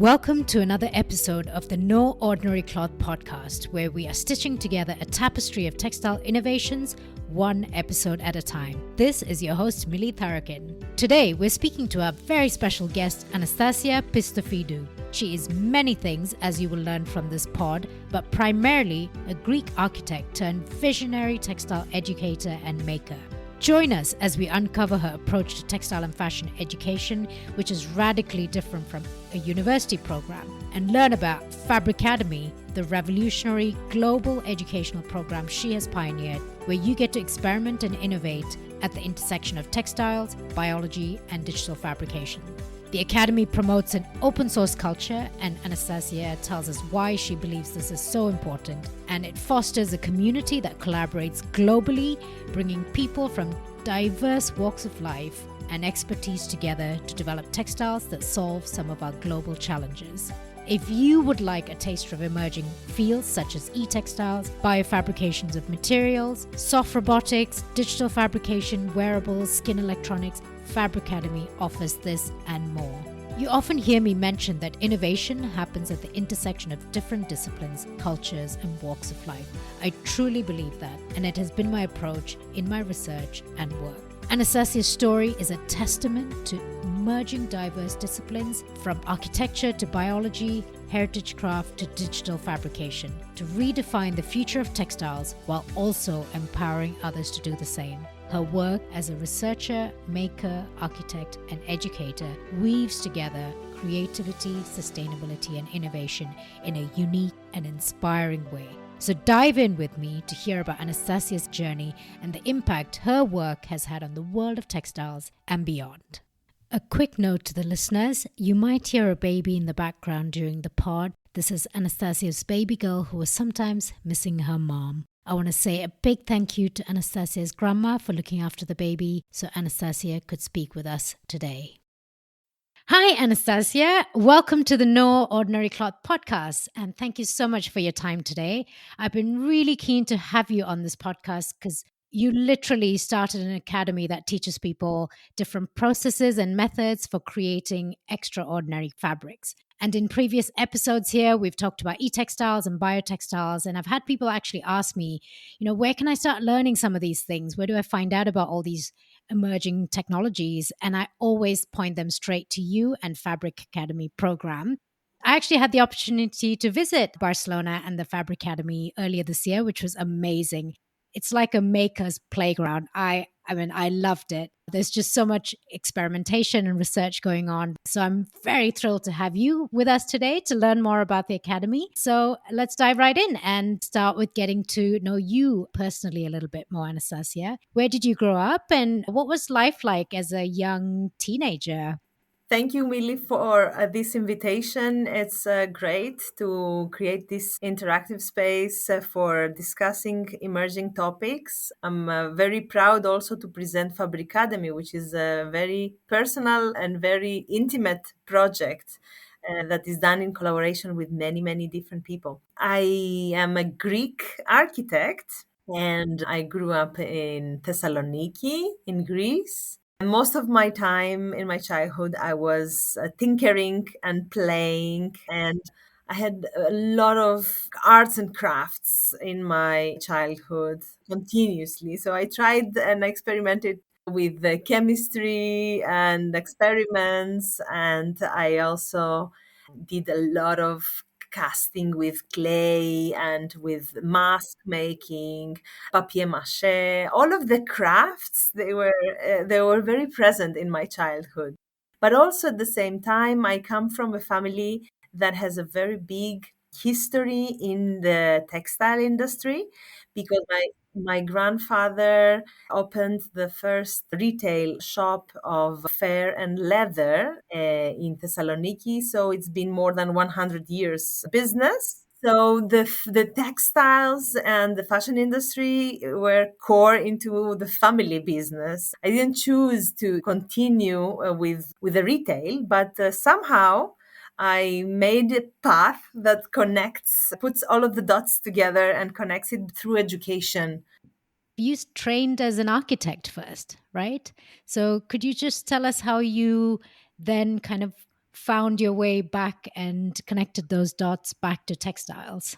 Welcome to another episode of the No Ordinary Cloth podcast, where we are stitching together a tapestry of textile innovations, one episode at a time. This is your host, Millie Tharakin. Today, we're speaking to our very special guest, Anastasia Pistofidou. She is many things, as you will learn from this pod, but primarily a Greek architect turned visionary textile educator and maker. Join us as we uncover her approach to textile and fashion education, which is radically different from a university program, and learn about Fabricademy, the revolutionary global educational program she has pioneered, where you get to experiment and innovate at the intersection of textiles, biology, and digital fabrication. The Academy promotes an open source culture, and Anastasia tells us why she believes this is so important. And it fosters a community that collaborates globally, bringing people from diverse walks of life and expertise together to develop textiles that solve some of our global challenges. If you would like a taste of emerging fields such as e-textiles, biofabrications of materials, soft robotics, digital fabrication, wearables, skin electronics, Fabricademy offers this and more. You often hear me mention that innovation happens at the intersection of different disciplines, cultures, and walks of life. I truly believe that, and it has been my approach in my research and work. Anastasia's story is a testament to merging diverse disciplines from architecture to biology, heritage craft to digital fabrication to redefine the future of textiles while also empowering others to do the same. Her work as a researcher, maker, architect, and educator weaves together creativity, sustainability, and innovation in a unique and inspiring way. So dive in with me to hear about Anastasia's journey and the impact her work has had on the world of textiles and beyond. A quick note to the listeners, you might hear a baby in the background during the pod. This is Anastasia's baby girl who is sometimes missing her mom. I want to say a big thank you to Anastasia's grandma for looking after the baby so Anastasia could speak with us today. Hi, Anastasia. Welcome to the No Ordinary Cloth podcast. And thank you so much for your time today. I've been really keen to have you on this podcast because you literally started an academy that teaches people different processes and methods for creating extraordinary fabrics. And in previous episodes here, we've talked about e-textiles and biotextiles. And I've had people actually ask me, where can I start learning some of these things? Where do I find out about all these emerging technologies? And I always point them straight to you and Fabric Academy program. I actually had the opportunity to visit Barcelona and the Fabric Academy earlier this year, which was amazing. It's like a maker's playground. I loved it. There's just so much experimentation and research going on. So I'm very thrilled to have you with us today to learn more about the Academy. So let's dive right in and start with getting to know you personally a little bit more, Anastasia. Where did you grow up and what was life like as a young teenager? Thank you, Millie, for this invitation. It's great to create this interactive space for discussing emerging topics. I'm very proud also to present Fabricademy, which is a very personal and very intimate project that is done in collaboration with many, many different people. I am a Greek architect and I grew up in Thessaloniki in Greece. Most of my time in my childhood, I was tinkering and playing, and I had a lot of arts and crafts in my childhood continuously. So I tried and experimented with the chemistry and experiments, and I also did a lot of casting with clay and with mask making, papier mache, all of the crafts. They were very present in my childhood. But also at the same time, I come from a family that has a very big history in the textile industry because my grandfather opened the first retail shop of fur and leather in Thessaloniki. So it's been more than 100 years business. So the textiles and the fashion industry were core into the family business. I didn't choose to continue with the retail, but somehow I made a path that puts all of the dots together and connects it through education. You trained as an architect first, right? So could you just tell us how you then kind of found your way back and connected those dots back to textiles?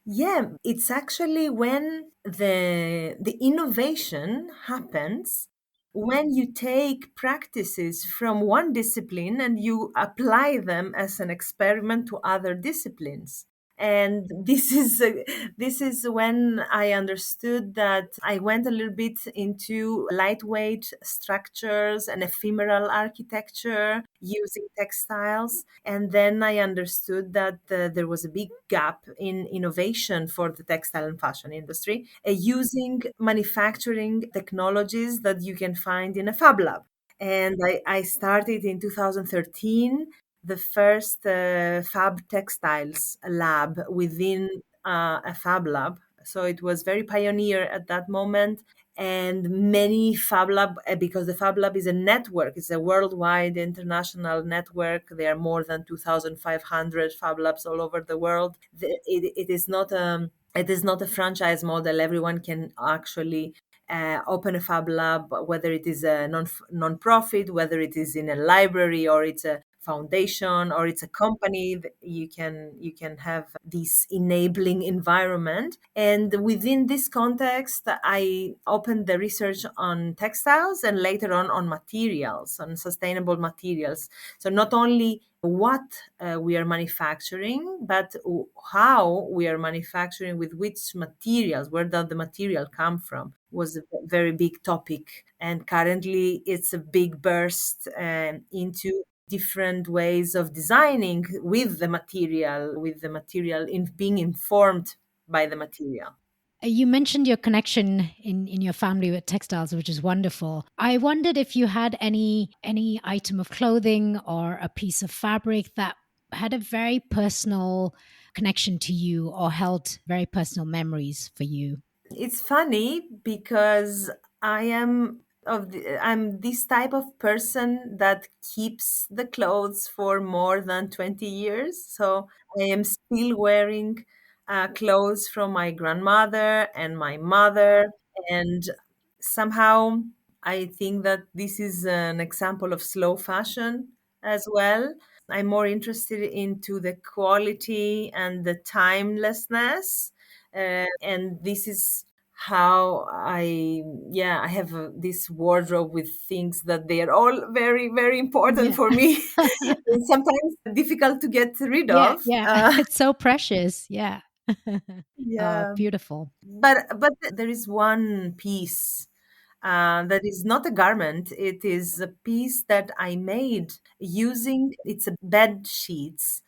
Yeah, it's actually when the innovation happens when you take practices from one discipline and you apply them as an experiment to other disciplines. And this is when I understood that I went a little bit into lightweight structures and ephemeral architecture using textiles. And then I understood that there was a big gap in innovation for the textile and fashion industry using manufacturing technologies that you can find in a fab lab. And I started in 2013 the first fab textiles lab within a fab lab. So it was very pioneer at that moment. And many fab lab, because the fab lab is a network, it's a worldwide international network. There are more than 2,500 fab labs all over the world. It is not a franchise model. Everyone can actually open a fab lab, whether it is a non-profit, whether it is in a library or it's a foundation or it's a company. You can have this enabling environment. And within this context, I opened the research on textiles and later on materials, on sustainable materials. So not only what we are manufacturing, but how we are manufacturing, with which materials, where does the material come from, was a very big topic. And currently it's a big burst into different ways of designing with the material in being informed by the material. You mentioned your connection in your family with textiles, which is wonderful. I wondered if you had any item of clothing or a piece of fabric that had a very personal connection to you or held very personal memories for you. It's funny because I'm this type of person that keeps the clothes for more than 20 years. So I am still wearing clothes from my grandmother and my mother. And somehow I think that this is an example of slow fashion as well. I'm more interested into the quality and the timelessness, and this is how I have this wardrobe with things that they are all very, very important Yeah. for me. And sometimes difficult to get rid Yeah, of. yeah. It's so precious. Yeah. Yeah, Beautiful. but there is one piece that is not a garment. It is a piece that I made using, it's a bed sheets.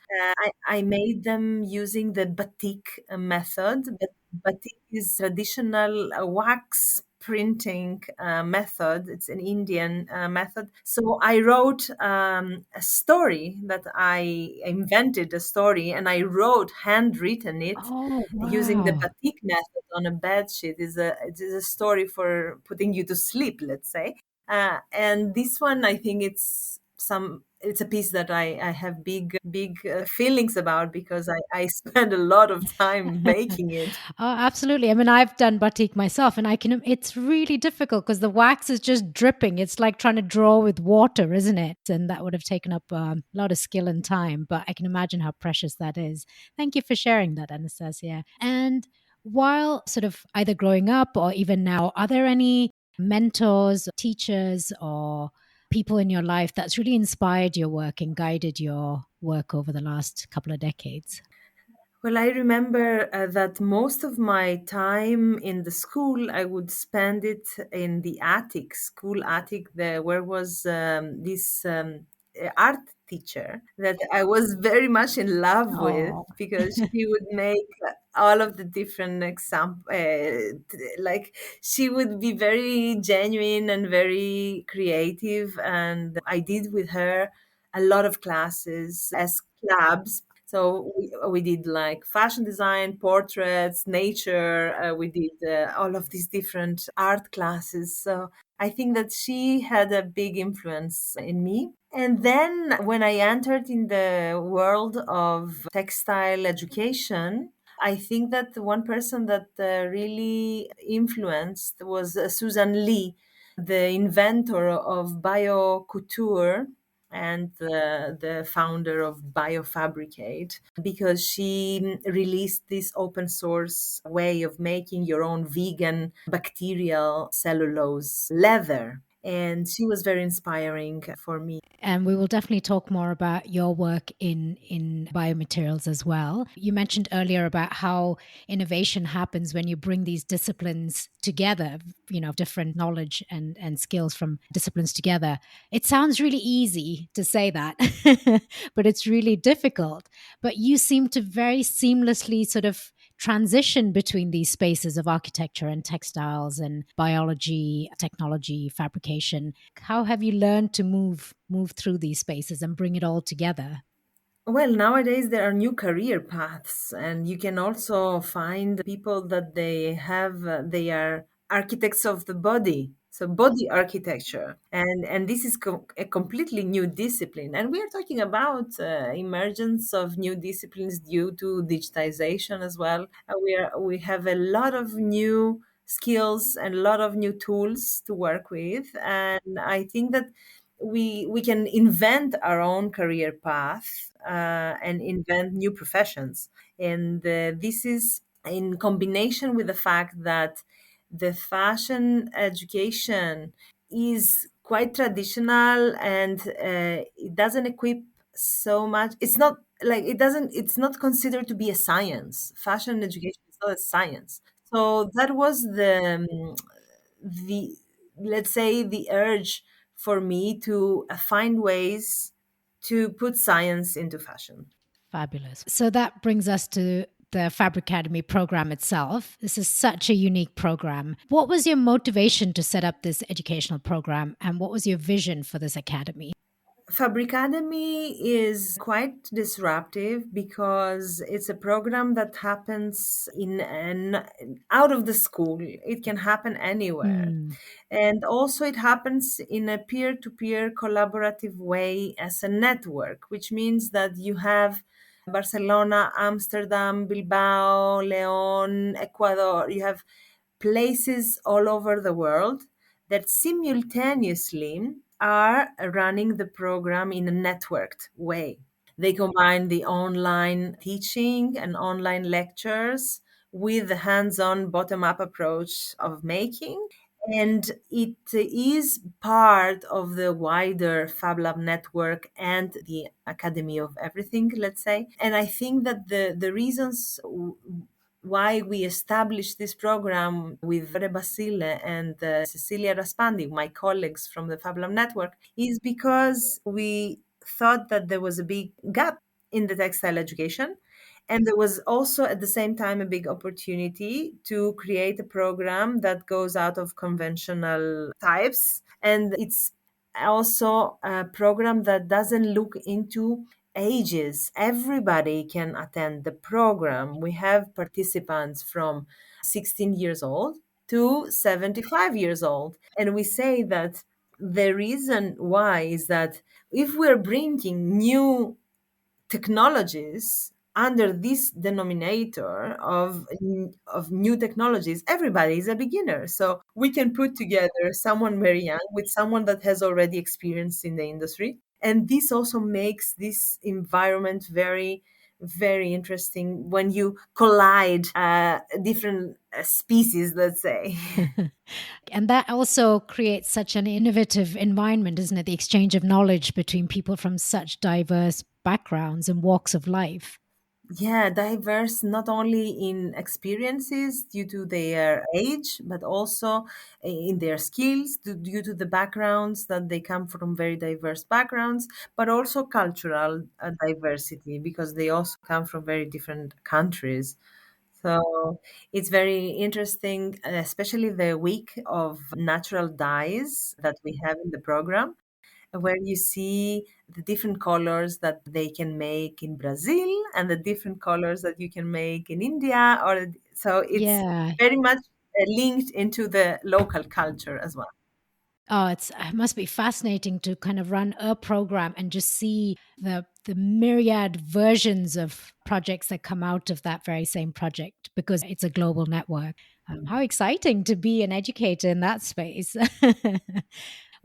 I made them using the batik method. But batik is traditional wax printing method. It's an Indian method. So I wrote a story that I invented a story and I wrote, handwritten it Oh, using the wow. batik method on a bed sheet. It is a story for putting you to sleep, let's say. And this one, I think it's a piece that I have big feelings about because I spend a lot of time making it. Oh, absolutely. I mean, I've done batik myself, and it's really difficult because the wax is just dripping. It's like trying to draw with water, isn't it? And that would have taken up a lot of skill and time, but I can imagine how precious that is. Thank you for sharing that, Anastasia. And while sort of either growing up or even now, are there any mentors, teachers, or people in your life that's really inspired your work and guided your work over the last couple of decades? Well, I remember that most of my time in the school, I would spend it in the attic, school attic, where was this art teacher that I was very much in love with Oh, because she would make all of the different example, like she would be very genuine and very creative. And I did with her a lot of classes as clubs. So we did like fashion design, portraits, nature. We did all of these different art classes. So I think that she had a big influence in me. And then when I entered in the world of textile education, I think that one person that really influenced was Susan Lee, the inventor of bio couture. and the founder of Biofabricate, because she released this open source way of making your own vegan bacterial cellulose leather. And she was very inspiring for me. And we will definitely talk more about your work in biomaterials as well. You mentioned earlier about how innovation happens when you bring these disciplines together, different knowledge and skills from disciplines together. It sounds really easy to say that, but it's really difficult. But you seem to very seamlessly sort of transition between these spaces of architecture and textiles and biology, technology, fabrication. How have you learned to move through these spaces and bring it all together? Well, nowadays there are new career paths, and you can also find people that they are architects of the body, so body architecture, and this is a completely new discipline. And we are talking about emergence of new disciplines due to digitization as well. We have a lot of new skills and a lot of new tools to work with, and I think that we can invent our own career path and invent new professions. And this is in combination with the fact that the fashion education is quite traditional, and it doesn't equip so much. It's not like it doesn't, it's not considered to be a science. Fashion education is not a science. So that was the let's say the urge for me to find ways to put science into fashion. Fabulous. So that brings us to the Fabric Academy program itself. This is such a unique program. What was your motivation to set up this educational program, and what was your vision for this academy? Fabricademy is quite disruptive because it's a program that happens in an out of the school. It can happen anywhere. Hmm. And also it happens in a peer-to-peer collaborative way as a network, which means that you have Barcelona, Amsterdam, Bilbao, Leon, Ecuador. You have places all over the world that simultaneously are running the program in a networked way. They combine the online teaching and online lectures with the hands on bottom up approach of making. And it is part of the wider Fab Lab network and the Academy of Everything, let's say. And I think that the reasons why we established this program with Vere Basile and Cecilia Raspandi, my colleagues from the Fab Lab network, is because we thought that there was a big gap in the textile education. And there was also at the same time a big opportunity to create a program that goes out of conventional types. And it's also a program that doesn't look into ages. Everybody can attend the program. We have participants from 16 years old to 75 years old. And we say that the reason why is that if we're bringing new technologies under this denominator of new technologies, everybody is a beginner. So we can put together someone very young with someone that has already experience in the industry, and this also makes this environment very very interesting when you collide different species, let's say. And that also creates such an innovative environment, isn't it? The exchange of knowledge between people from such diverse backgrounds and walks of life. Yeah, diverse not only in experiences due to their age, but also in their skills due to the backgrounds that they come from very diverse backgrounds, but also cultural diversity because they also come from very different countries. So it's very interesting, especially the week of natural dyes that we have in the program, where you see the different colors that they can make in Brazil and the different colors that you can make in India. Or so it's Yeah. very much linked into the local culture as well. Oh, it must be fascinating to kind of run a program and just see the myriad versions of projects that come out of that very same project because it's a global network. How exciting to be an educator in that space.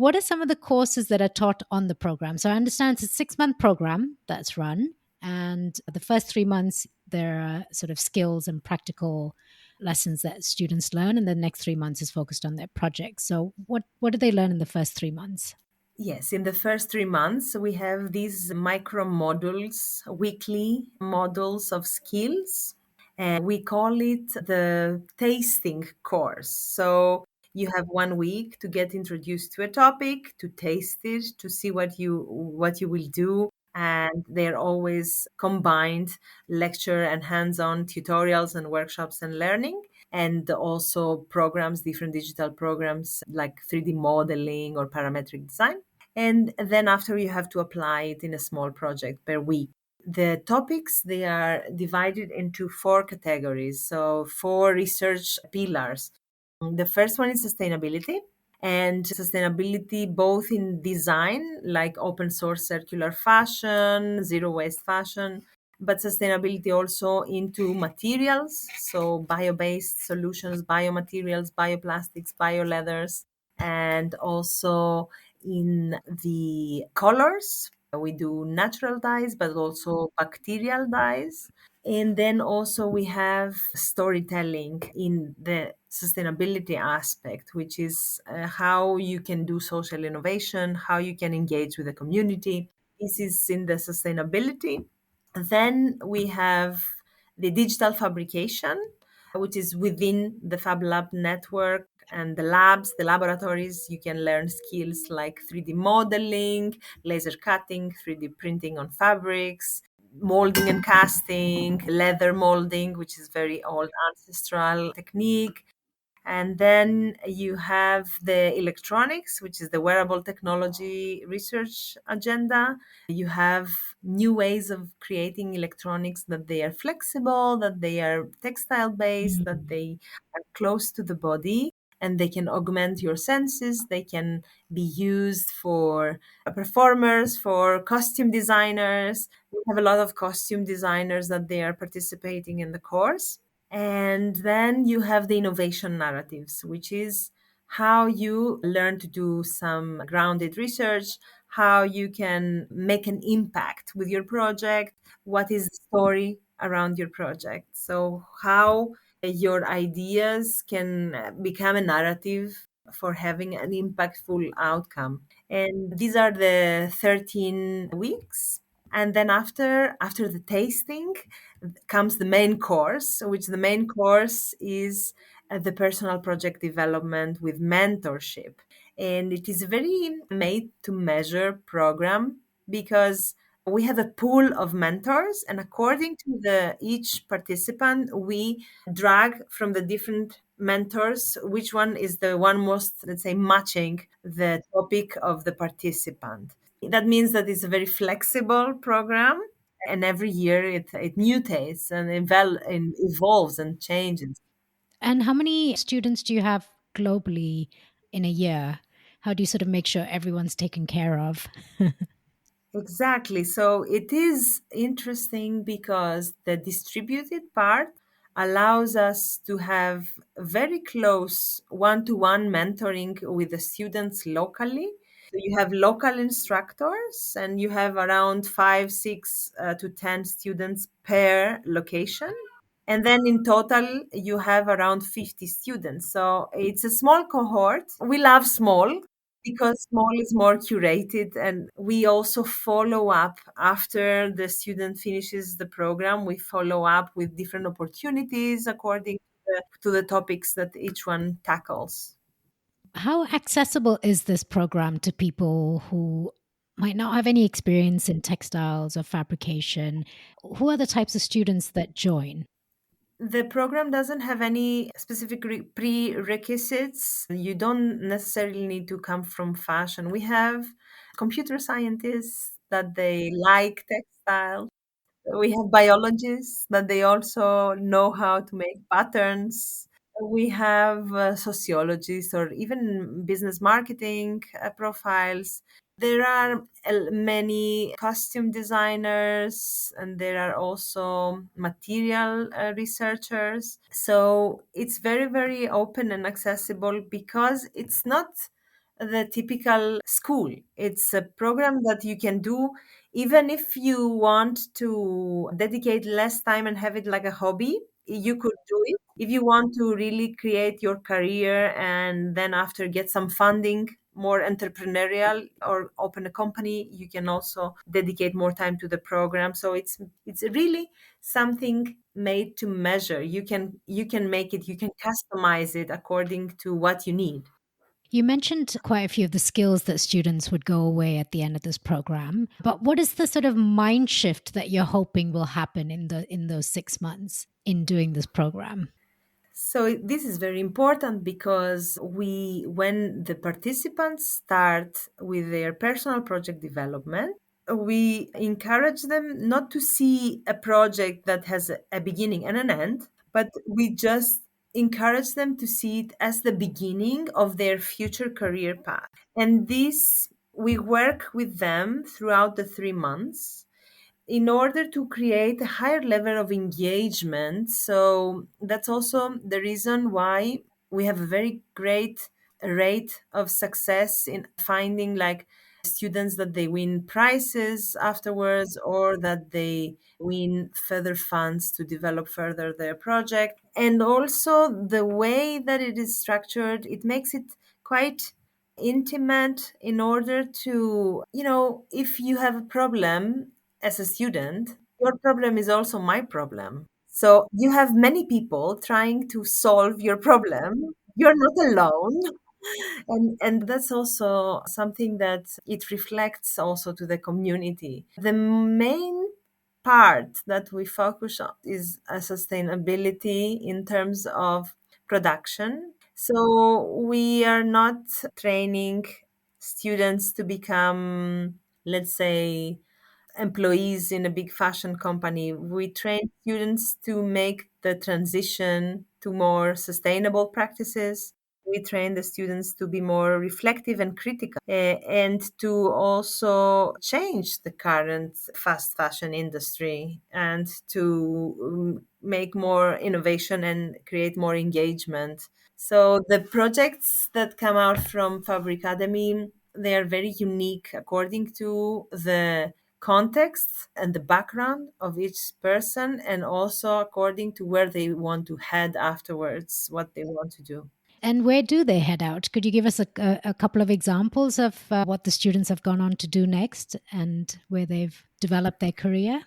What are some of the courses that are taught on the program? So I understand it's a 6-month program that's run, and the first 3 months there are sort of skills and practical lessons that students learn, and the next 3 months is focused on their projects. So what do they learn in the first 3 months? Yes, in the first 3 months, we have these micro modules, weekly modules of skills. And we call it the tasting course. So you have 1 week to get introduced to a topic, to taste it, to see what you will do. And they're always combined lecture and hands-on tutorials and workshops and learning, and also programs, different digital programs like 3D modeling or parametric design. And then after you have to apply it in a small project per week. The topics, they are divided into 4 categories, so 4 research pillars. The first one is sustainability, and sustainability both in design, like open source circular fashion, zero waste fashion, but sustainability also into materials, so bio-based solutions, biomaterials, bioplastics, bioleathers, and also in the colors. We do natural dyes, but also bacterial dyes. And then also we have storytelling in the sustainability aspect, which is how you can do social innovation, how you can engage with the community. This is in the sustainability. Then we have the digital fabrication, which is within the Fab Lab network and the labs, the laboratories. You can learn skills like 3D modeling, laser cutting, 3D printing on fabrics, molding and casting, leather molding, which is very old ancestral technique. And then you have the electronics, which is the wearable technology research agenda. You have new ways of creating electronics, that they are flexible, that they are textile based, that they are close to the body, and they can augment your senses. They can be used for performers, for costume designers. We have a lot of costume designers that they are participating in the course. And then you have the innovation narratives, which is how you learn to do some grounded research, how you can make an impact with your project, what is the story around your project. So, how your ideas can become a narrative for having an impactful outcome. And these are the 13 weeks. And then after the tasting comes the main course, which the main course is the personal project development with mentorship. And it is a very made to measure program, because we have a pool of mentors, and according to the each participant, we drag from the different mentors which one is the one most, let's say, matching the topic of the participant. That means that it's a very flexible program, and every year it mutates and and evolves and changes. And how many students do you have globally in a year? How do you sort of make sure everyone's taken care of? Exactly. So it is interesting because the distributed part allows us to have very close one-to-one mentoring with the students locally. So you have local instructors, and you have around 5, 6 to 10 students per location. And then in total, you have around 50 students. So it's a small cohort. We love small because small is more curated. And we also follow up after the student finishes the program. We follow up with different opportunities according to the topics that each one tackles. How accessible is this program to people who might not have any experience in textiles or fabrication? Who are the types of students that join? The program doesn't have any specific prerequisites. You don't necessarily need to come from fashion. We have computer scientists that they like textile. We have biologists that they also know how to make patterns. We have sociologists or even business marketing profiles. There are many costume designers, and there are also material researchers. So it's very, very open and accessible, because it's not the typical school. It's a program that you can do even if you want to dedicate less time and have it like a hobby. You could do it. If you want to really create your career and then after get some funding, more entrepreneurial, or open a company, you can also dedicate more time to the program. So it's really something made to measure. You can make it, you can customize it according to what you need. You mentioned quite a few of the skills that students would go away at the end of this program, but what is the sort of mind shift that you're hoping will happen in those 6 months in doing this program? So this is very important because when the participants start with their personal project development, we encourage them not to see a project that has a beginning and an end, but we just encourage them to see it as the beginning of their future career path. And this, we work with them throughout the 3 months in order to create a higher level of engagement. So that's also the reason why we have a very great rate of success in finding like students that they win prizes afterwards or that they win further funds to develop further their project. And also the way that it is structured, it makes it quite intimate in order to, if you have a problem as a student, your problem is also my problem. So you have many people trying to solve your problem. You're not alone. And that's also something that it reflects also to the community. The main part that we focus on is a sustainability in terms of production. So we are not training students to become, let's say, employees in a big fashion company. We train students to make the transition to more sustainable practices. We train the students to be more reflective and critical, and to also change the current fast fashion industry and to make more innovation and create more engagement. So the projects that come out from Fabric Academy, they are very unique according to the context and the background of each person, and also according to where they want to head afterwards, what they want to do. And where do they head out? Could you give us a couple of examples of what the students have gone on to do next and where they've developed their career?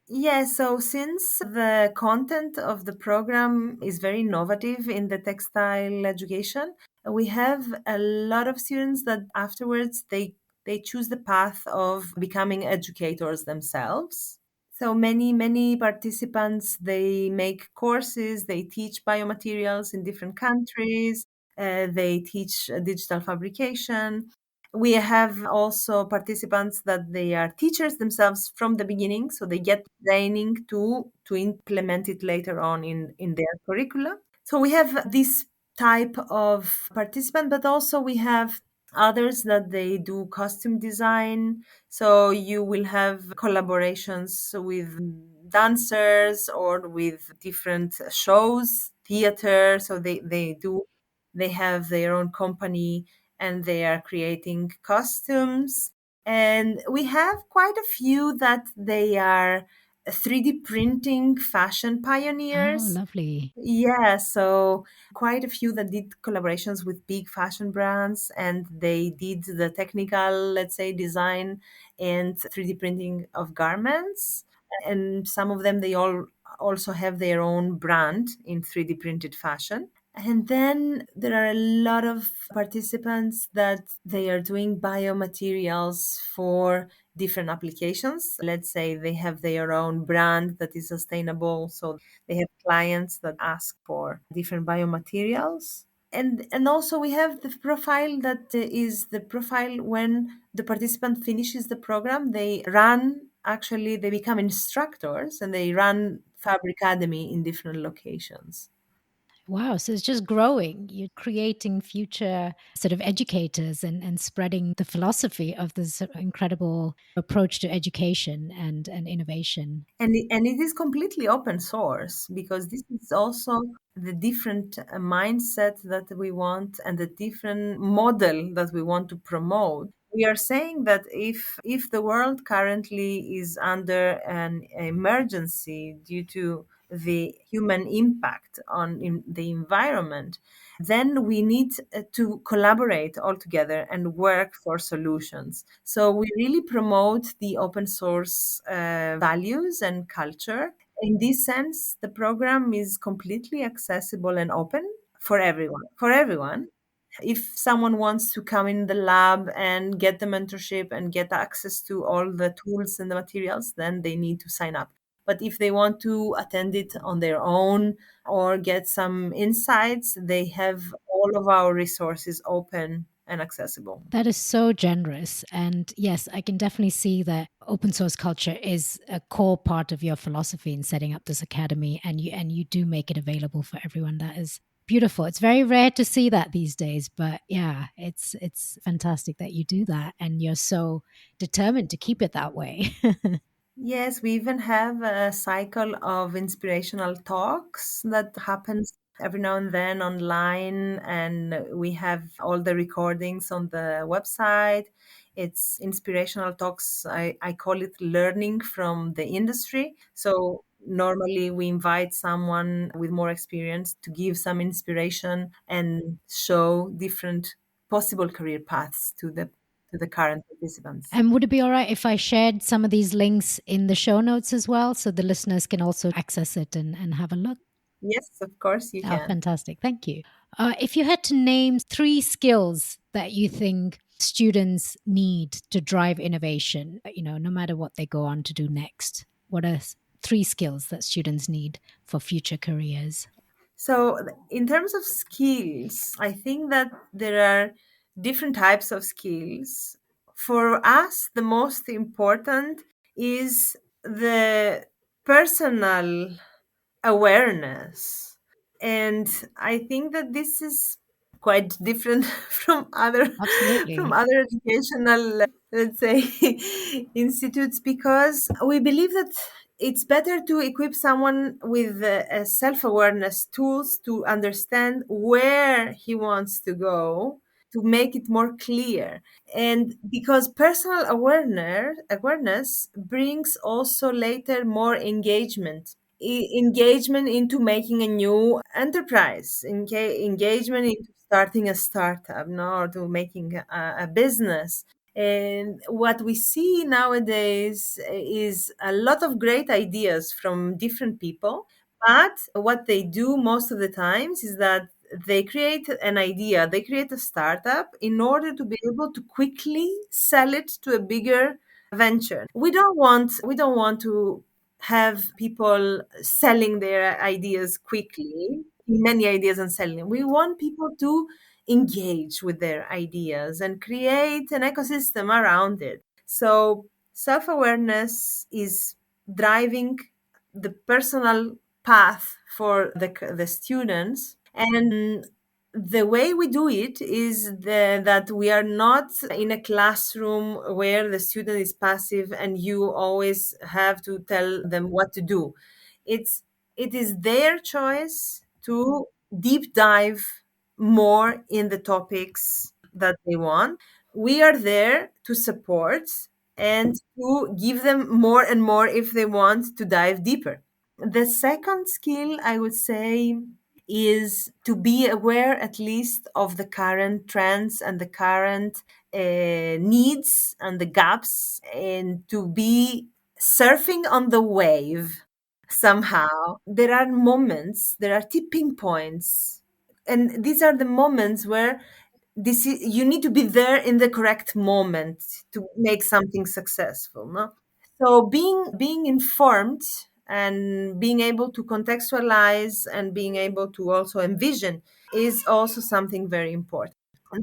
Yeah, so since the content of the program is very innovative in the textile education, we have a lot of students that afterwards they choose the path of becoming educators themselves. So many participants, they make courses, they teach biomaterials in different countries, they teach digital fabrication. We have also participants that they are teachers themselves from the beginning, so they get training to implement it later on in their curricula. So we have this type of participant, but also we have others that they do costume design. So you will have collaborations with dancers or with different shows, theater. So they have their own company and they are creating costumes. And we have quite a few that they are 3D printing fashion Oh, pioneers. lovely. Yeah, so quite a few that did collaborations with big fashion brands and they did the technical, let's say, design and 3D printing of garments. And some of them, they all also have their own brand in 3D printed fashion. And then there are a lot of participants that they are doing biomaterials for different applications. Let's say they have their own brand that is sustainable. So they have clients that ask for different biomaterials. And also we have the profile that is the profile when the participant finishes the program, they become instructors and they run Fabric Academy in different locations. Wow. So it's just growing. You're creating future sort of educators and spreading the philosophy of this incredible approach to education and innovation. And it is completely open source, because this is also the different mindset that we want and the different model that we want to promote. We are saying that if the world currently is under an emergency due to the human impact on the environment, then we need to collaborate all together and work for solutions. So we really promote the open source values and culture. In this sense, the program is completely accessible and open for everyone. For everyone. If someone wants to come in the lab and get the mentorship and get access to all the tools and the materials, then they need to sign up. But if they want to attend it on their own or get some insights, they have all of our resources open and accessible. That is so generous. And yes, I can definitely see that open source culture is a core part of your philosophy in setting up this academy, and you do make it available for everyone. That is beautiful. It's very rare to see that these days, but yeah, it's fantastic that you do that and you're so determined to keep it that way. Yes, we even have a cycle of inspirational talks that happens every now and then online, and we have all the recordings on the website. It's inspirational talks. I call it learning from the industry. So normally we invite someone with more experience to give some inspiration and show different possible career paths to the current participants. And would it be all right if I shared some of these links in the show notes as well so the listeners can also access it and have a look? Yes, of course you Oh, can. fantastic. Thank you. If you had to name three skills that you think students need to drive innovation, no matter what they go on to do next, what are three skills that students need for future careers? So, in terms of skills, I think that there are different types of skills. For us, the most important is the personal awareness. And I think that this is quite different from Absolutely. other educational, let's say, institutes, because we believe that it's better to equip someone with self-awareness tools to understand where he wants to go, to make it more clear. And because personal awareness brings also later more engagement into making a new enterprise, engagement into starting a startup, no, or to making a business. And what we see nowadays is a lot of great ideas from different people, but what they do most of the times is that they create an idea, they create a startup in order to be able to quickly sell it to a bigger venture. We don't want to have people selling their ideas quickly, many ideas, and selling them. We want people to engage with their ideas and create an ecosystem around it. So self awareness is driving the personal path for the students. And the way we do it is that we are not in a classroom where the student is passive and you always have to tell them what to do. It is their choice to deep dive more in the topics that they want. We are there to support and to give them more and more if they want to dive deeper. The second skill, I would say, is to be aware at least of the current trends and the current needs and the gaps, and to be surfing on the wave somehow. There are tipping points, and these are the moments where you need to be there in the correct moment to make something successful, no? So being informed and being able to contextualize and being able to also envision is also something very important.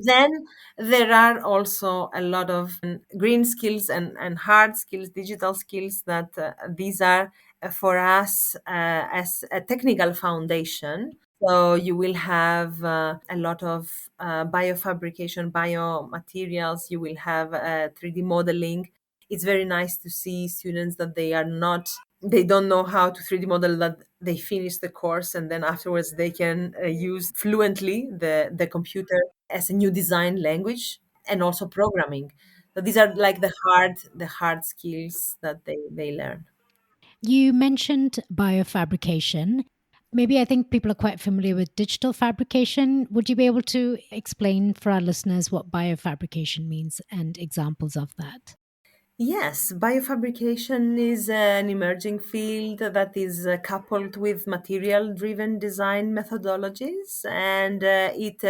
Then there are also a lot of green skills and hard skills, digital skills, that these are for us as a technical foundation. So you will have a lot of biofabrication, biomaterials. You will have 3D modeling. It's very nice to see students that they don't know how to 3D model, that they finish the course and then afterwards they can use fluently the computer as a new design language, and also programming. So these are like the hard skills that they learn. You mentioned biofabrication. Maybe I think people are quite familiar with digital fabrication. Would you be able to explain for our listeners what biofabrication means and examples of that? Yes, biofabrication is an emerging field that is coupled with material driven design methodologies, and it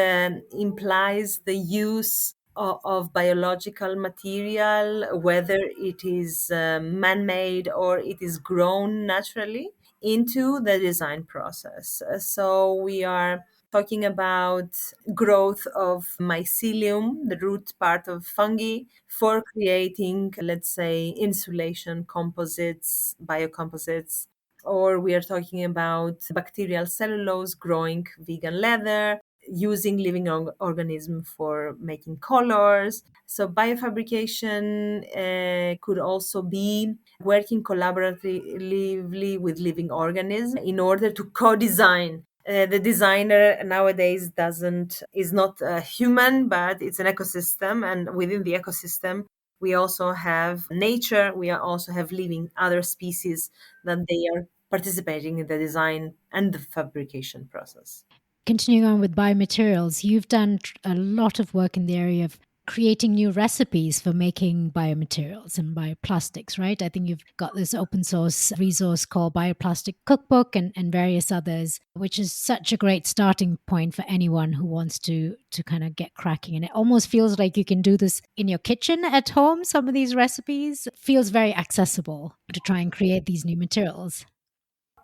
implies the use of biological material, whether it is man made or it is grown naturally, into the design process. So we are talking about growth of mycelium, the root part of fungi, for creating, let's say, insulation composites, biocomposites. Or we are talking about bacterial cellulose growing vegan leather, using living organism for making colors. So biofabrication could also be working collaboratively with living organisms in order to co-design. The designer nowadays doesn't is not a human, but it's an ecosystem, and within the ecosystem, we also have nature. We also have living other species that they are participating in the design and the fabrication process. Continuing on with biomaterials, you've done a lot of work in the area of creating new recipes for making biomaterials and bioplastics, right? I think you've got this open source resource called Bioplastic Cookbook and various others, which is such a great starting point for anyone who wants to kind of get cracking. And it almost feels like you can do this in your kitchen at home. Some of these recipes feels very accessible to try and create these new materials.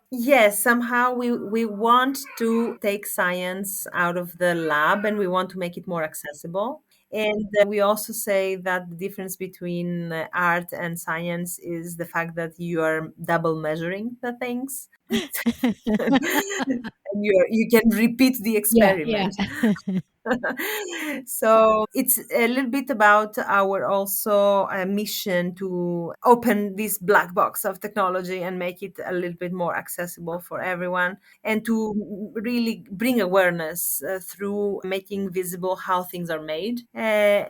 Yes, somehow we want to take science out of the lab and we want to make it more accessible. And we also say that the difference between art and science is the fact that you are double measuring the things. And you can repeat the Yeah, yeah. experiment. So it's a little bit about our also mission to open this black box of technology and make it a little bit more accessible for everyone, and to really bring awareness through making visible how things are made. I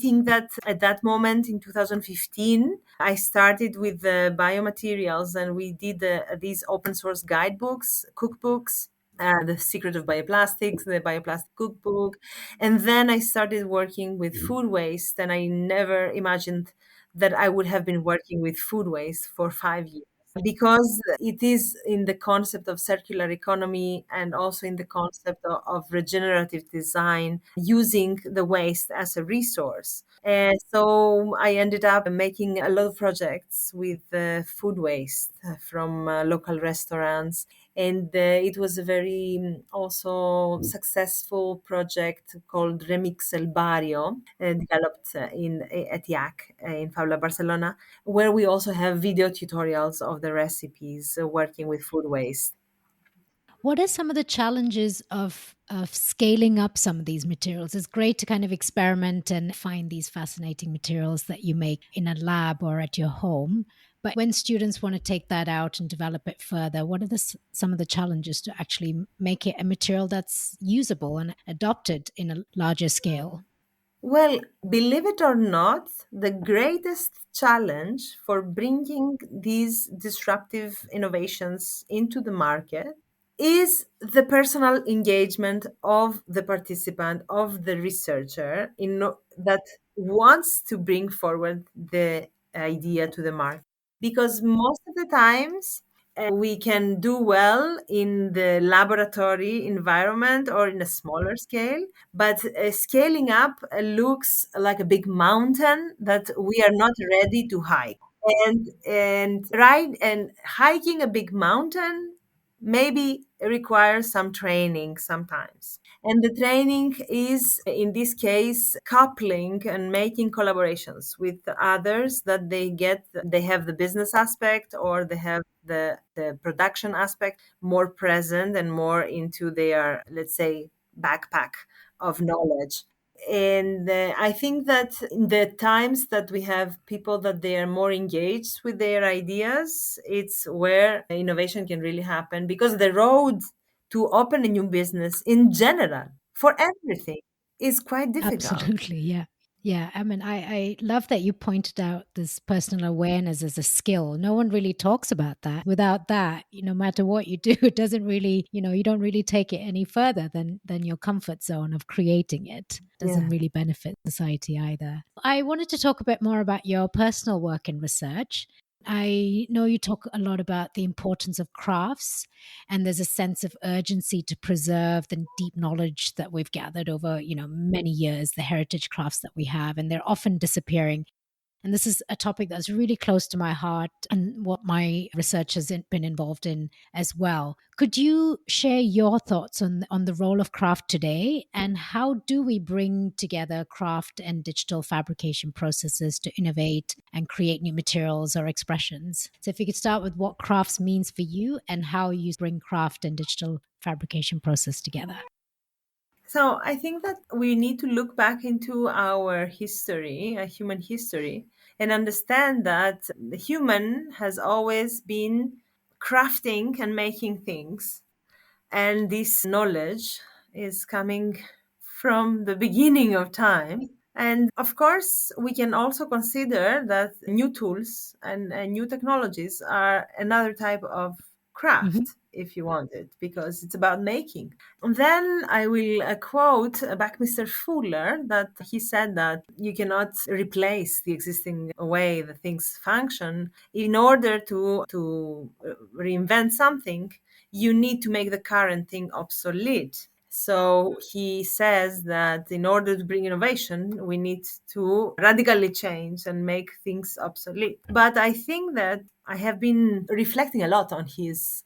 think that at that moment in 2015, I started with the biomaterials, and we did these open source guidebooks, cookbooks, The Secret of Bioplastics, the Bioplastic Cookbook. And then I started working with food waste, and I never imagined that I would have been working with food waste for 5 years. Because it is in the concept of circular economy and also in the concept of regenerative design, using the waste as a resource. And so I ended up making a lot of projects with food waste from local restaurants. And it was a very also successful project called Remix El Barrio, developed at IAC in Fabula, Barcelona, where we also have video tutorials of the recipes working with food waste. What are some of the challenges of scaling up some of these materials? It's great to kind of experiment and find these fascinating materials that you make in a lab or at your home. But when students want to take that out and develop it further, what are some of the challenges to actually make it a material that's usable and adopted in a larger scale? Well, believe it or not, the greatest challenge for bringing these disruptive innovations into the market is the personal engagement of the participant, of the researcher, that wants to bring forward the idea to the market. Because most of the times we can do well in the laboratory environment or in a smaller scale, but scaling up looks like a big mountain that we are not ready to hike. And hiking a big mountain maybe requires some training sometimes. And the training is, in this case, coupling and making collaborations with others that they have the business aspect, or they have the production aspect more present and more into their, let's say, backpack of knowledge. And I think that in the times that we have people that they are more engaged with their ideas, it's where innovation can really happen, because the road to open a new business in general for everything is quite difficult. Absolutely, yeah. Yeah, I mean, I love that you pointed out this personal awareness as a skill. No one really talks about that. Without that, no matter what you do, it doesn't really, you don't really take it any further than your comfort zone of creating it. Yeah. Doesn't really benefit society either. I wanted to talk a bit more about your personal work in research. I know you talk a lot about the importance of crafts, and there's a sense of urgency to preserve the deep knowledge that we've gathered over, many years, the heritage crafts that we have, and they're often disappearing. And this is a topic that's really close to my heart and what my research has been involved in as well. Could you share your thoughts on the role of craft today, and how do we bring together craft and digital fabrication processes to innovate and create new materials or expressions? So if you could start with what crafts means for you and how you bring craft and digital fabrication process together. So I think that we need to look back into our history, human history, and understand that the human has always been crafting and making things. And this knowledge is coming from the beginning of time. And of course, we can also consider that new tools and new technologies are another type of Hmm. craft, if you want it, because it's about making. And then I will quote back Mr. Fuller, that he said that you cannot replace the existing way that things function. In order to reinvent something, you need to make the current thing obsolete. So he says that in order to bring innovation, we need to radically change and make things obsolete. But I think that I have been reflecting a lot on his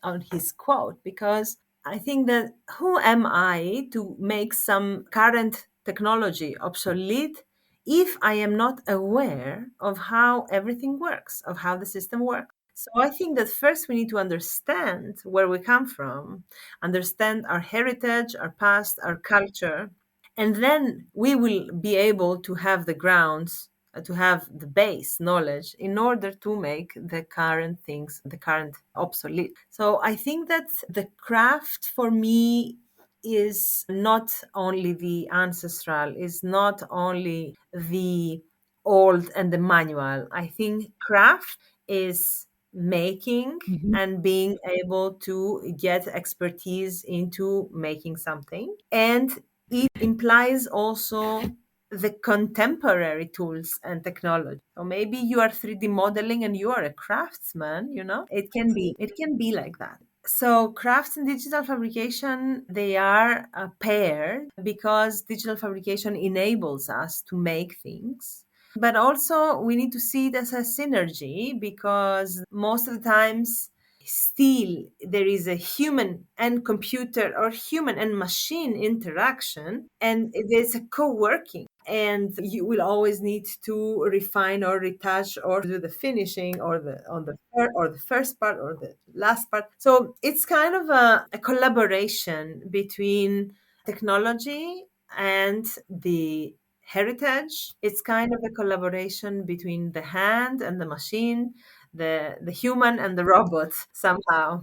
quote, because I think that who am I to make some current technology obsolete if I am not aware of how everything works, of how the system works? So I think that first we need to understand where we come from, understand our heritage, our past, our culture, and then we will be able to have the grounds, to have the base knowledge in order to make the current things, the current obsolete. So I think that the craft for me is not only the ancestral, is not only the old and the manual. I think craft is making Hmm. and being able to get expertise into making something. And it implies also the contemporary tools and technology. So maybe you are 3D modeling and you are a craftsman. It can be like that. So crafts and digital fabrication, they are paired, because digital fabrication enables us to make things. But also we need to see it as a synergy, because most of the times still there is a human and computer, or human and machine interaction, and there's a co-working, and you will always need to refine or retouch or do the finishing, or the first part or the last part. So it's kind of a collaboration between technology and the heritage. It's kind of a collaboration between the hand and the machine, the human and the robot somehow.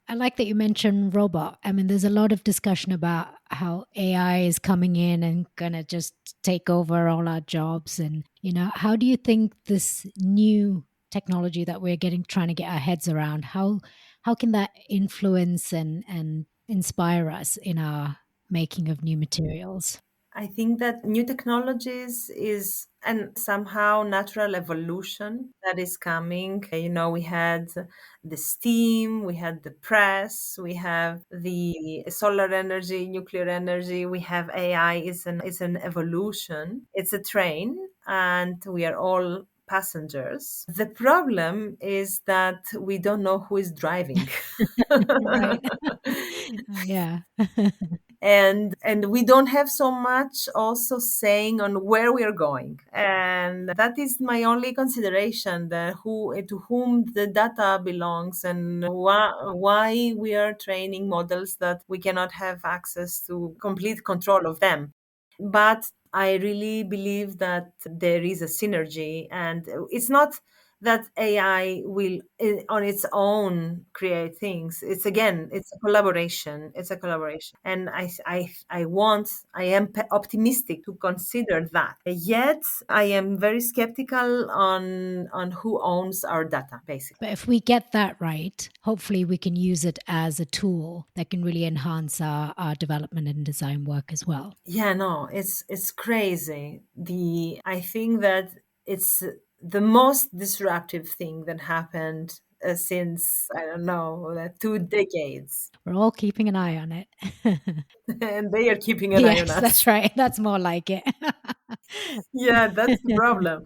I like that you mentioned robot. I mean, there's a lot of discussion about how AI is coming in and gonna just take over all our jobs. And, how do you think this new technology that we're trying to get our heads around, how can that influence and inspire us in our making of new materials? I think that new technologies is and somehow natural evolution that is coming. We had the steam, we had the press, we have the solar energy, nuclear energy, we have AI. Is an evolution. It's a train, and we are all passengers. The problem is that we don't know who is driving. Right. Yeah. and we don't have so much also saying on where we are going. And that is my only consideration, the who to whom the data belongs, and why we are training models that we cannot have access to complete control of them. But I really believe that there is a synergy, and it's not that AI will on its own create things. It's again, it's a collaboration. It's a collaboration, and I am optimistic to consider that. Yet I am very skeptical on who owns our data, basically. But if we get that right, hopefully we can use it as a tool that can really enhance our development and design work as well. Yeah, no, it's crazy. The I think that it's the most disruptive thing that happened since I don't know 2 decades, We're all keeping an eye on it. and they are keeping an eye on Yes, that's us. right. That's more like it. Yeah, that's the problem.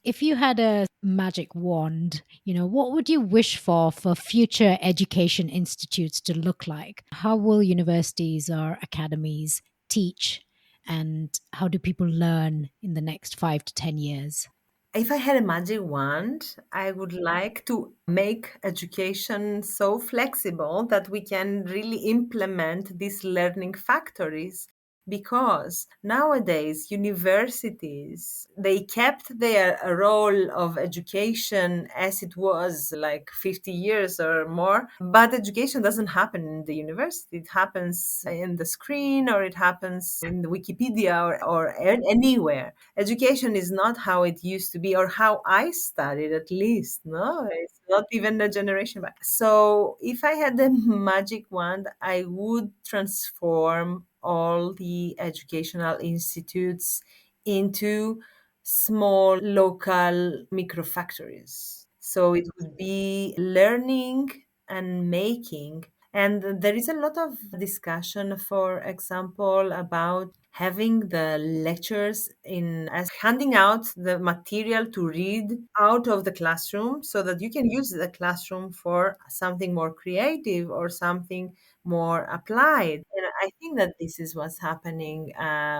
If you had a magic wand, what would you wish for future education institutes to look like? How will universities or academies teach? And how do people learn in the next 5 to 10 years? If I had a magic wand, I would like to make education so flexible that we can really implement these learning factories, because nowadays universities, they kept their role of education as it was like 50 years or more, but education doesn't happen in the university. It happens in the screen, or it happens in the Wikipedia, or anywhere. Education is not how it used to be, or how I studied, at least. No, it's not even a generation back. So if I had the magic wand, I would transform all the educational institutes into small local micro factories. So it would be learning and making. And there is a lot of discussion, for example, about having the lectures in as handing out the material to read out of the classroom, so that you can use the classroom for something more creative or something more applied. And I think that this is what's happening.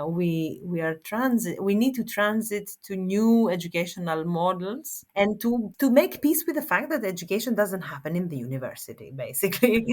We need to transit to new educational models, and to make peace with the fact that education doesn't happen in the university, basically.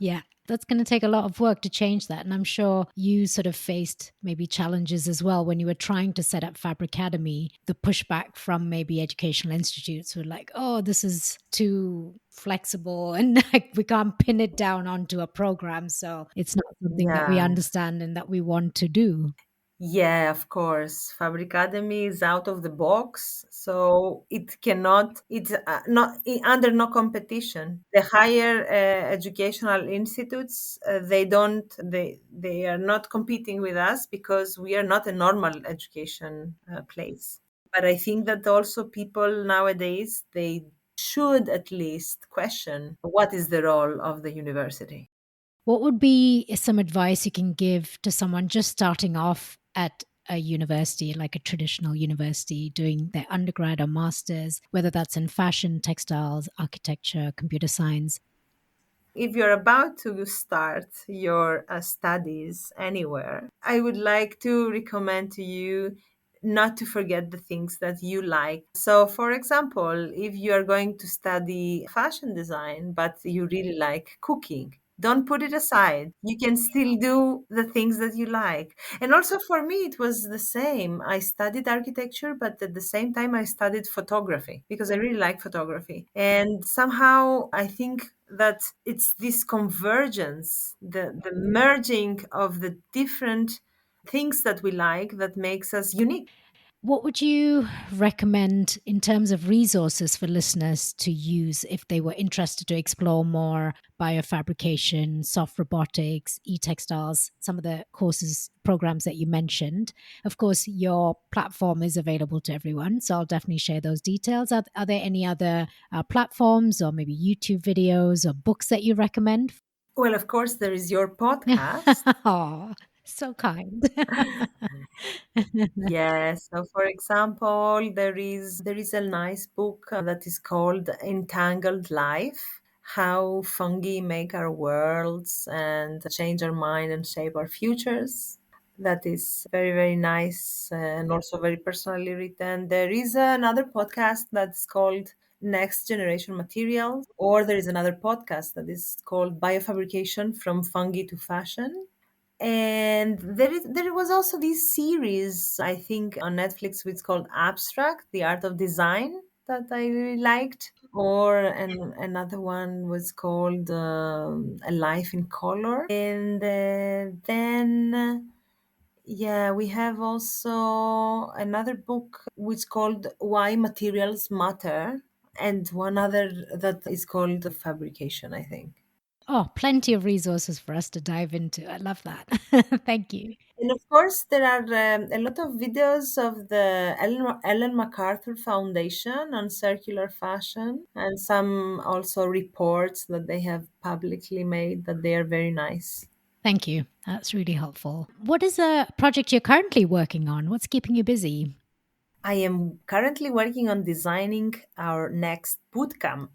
Yeah, that's going to take a lot of work to change that. And I'm sure you sort of faced maybe challenges as well when you were trying to set up Fabricademy, the pushback from maybe educational institutes who were like, oh, this is too flexible and like we can't pin it down onto a program. So it's not something that we Yeah. understand and that we want to do. Yeah, of course. Fabricademy is out of the box, so it cannot. It's not under no competition. The higher educational institutes, they don't. They are not competing with us, because we are not a normal education place. But I think that also people nowadays, they should at least question what is the role of the university. What would be some advice you can give to someone just starting off at a university, like a traditional university, doing their undergrad or masters, whether that's in fashion, textiles, architecture, computer science? If you're about to start your studies anywhere, I would like to recommend to you not to forget the things that you like. So, for example, if you are going to study fashion design, but you really like cooking, don't put it aside. You can still do the things that you like. And also for me, it was the same. I studied architecture, but at the same time, I studied photography because I really like photography. And somehow I think that it's this convergence, the merging of the different things that we like, that makes us unique. What would you recommend in terms of resources for listeners to use if they were interested to explore more biofabrication, soft robotics, e-textiles, some of the courses, programs that you mentioned? Of course, your platform is available to everyone, so I'll definitely share those details. Are there any other platforms or maybe YouTube videos or books that you recommend? Well, of course, there is your podcast. Oh, so kind. Yes. So, for example, there is a nice book that is called Entangled Life: how fungi make our worlds and change our mind and shape our futures. That is very, very nice and also very personally written. There is another podcast that's called Next Generation Materials, or there is another podcast that is called Biofabrication from Fungi to Fashion. And there was also this series, I think, on Netflix, which is called Abstract, The Art of Design, that I really liked. Or another one was called A Life in Color. And then, yeah, we have also another book which is called Why Materials Matter, and one other that is called Fabrication, I think. Oh, plenty of resources for us to dive into. I love that. Thank you. And of course, there are a lot of videos of the Ellen MacArthur Foundation on circular fashion, and some also reports that they have publicly made that they are very nice. Thank you. That's really helpful. What is a project you're currently working on? What's keeping you busy? I am currently working on designing our next bootcamp.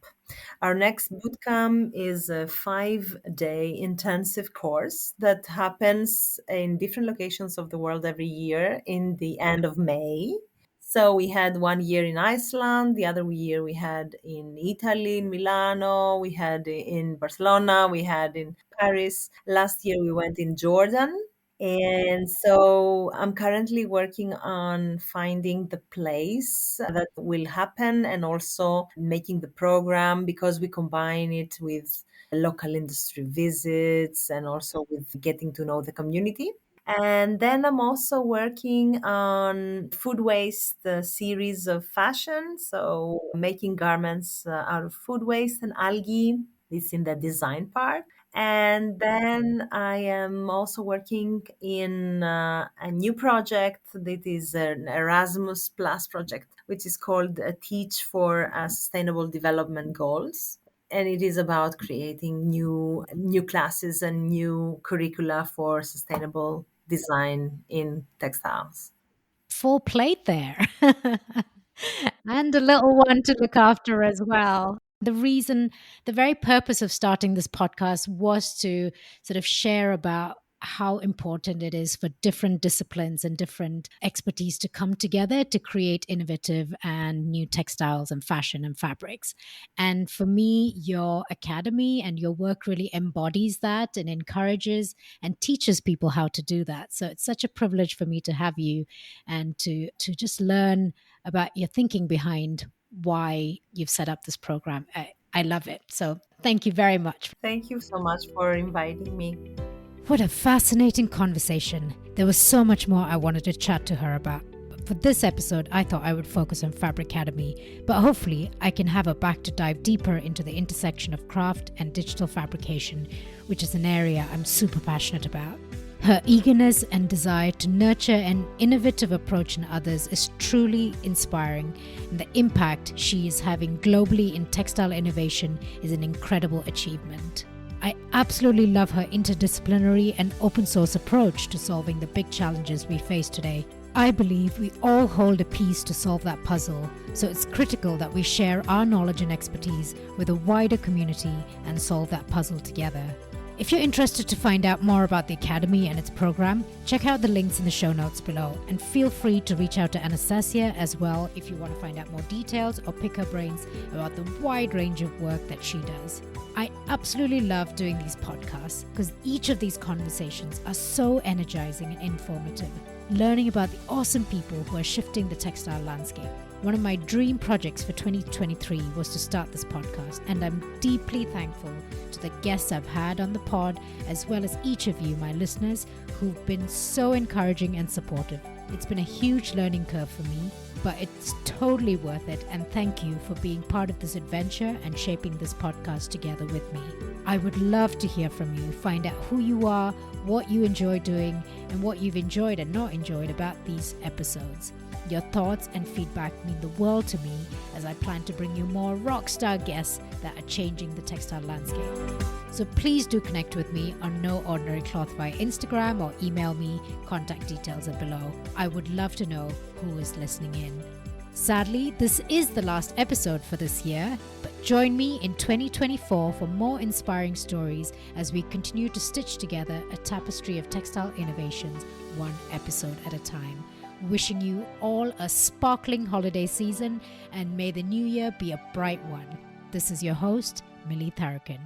Our next bootcamp is a 5-day intensive course that happens in different locations of the world every year in the end of May. So we had one year in Iceland, the other year we had in Italy, in Milano, we had in Barcelona, we had in Paris. Last year we went in Jordan. And so I'm currently working on finding the place that will happen and also making the program, because we combine it with local industry visits and also with getting to know the community. And then I'm also working on food waste series of fashion. So making garments out of food waste and algae. This in the design part. And then I am also working in a new project that is an Erasmus Plus project, which is called Teach for Sustainable Development Goals. And it is about creating new classes and new curricula for sustainable design in textiles. Full plate there. And a little one to look after as well. The very purpose of starting this podcast was to sort of share about how important it is for different disciplines and different expertise to come together to create innovative and new textiles and fashion and fabrics. And for me, your academy and your work really embodies that and encourages and teaches people how to do that. So it's such a privilege for me to have you and to just learn about your thinking behind why you've set up this program. I love it. So thank you very much. Thank you so much for inviting me. What a fascinating conversation. There was so much more I wanted to chat to her about. But for this episode, I thought I would focus on Fabric Academy, but hopefully I can have her back to dive deeper into the intersection of craft and digital fabrication, which is an area I'm super passionate about. Her eagerness and desire to nurture an innovative approach in others is truly inspiring, and the impact she is having globally in textile innovation is an incredible achievement. I absolutely love her interdisciplinary and open source approach to solving the big challenges we face today. I believe we all hold a piece to solve that puzzle, so it's critical that we share our knowledge and expertise with a wider community and solve that puzzle together. If you're interested to find out more about the Academy and its program, check out the links in the show notes below, and feel free to reach out to Anastasia as well if you want to find out more details or pick her brains about the wide range of work that she does. I absolutely love doing these podcasts because each of these conversations are so energizing and informative, learning about the awesome people who are shifting the textile landscape. One of my dream projects for 2023 was to start this podcast, and I'm deeply thankful to the guests I've had on the pod, as well as each of you, my listeners, who've been so encouraging and supportive. It's been a huge learning curve for me, but it's totally worth it, and thank you for being part of this adventure and shaping this podcast together with me. I would love to hear from you, find out who you are, what you enjoy doing, and what you've enjoyed and not enjoyed about these episodes. Your thoughts and feedback mean the world to me as I plan to bring you more rockstar guests that are changing the textile landscape. So please do connect with me on No Ordinary Cloth via Instagram or email me. Contact details are below. I would love to know who is listening in. Sadly, this is the last episode for this year, but Join me in 2024 for more inspiring stories as we continue to stitch together a tapestry of textile innovations, one episode at a time. Wishing you all a sparkling holiday season, and may the new year be a bright one. This is your host, Millie Tharakin.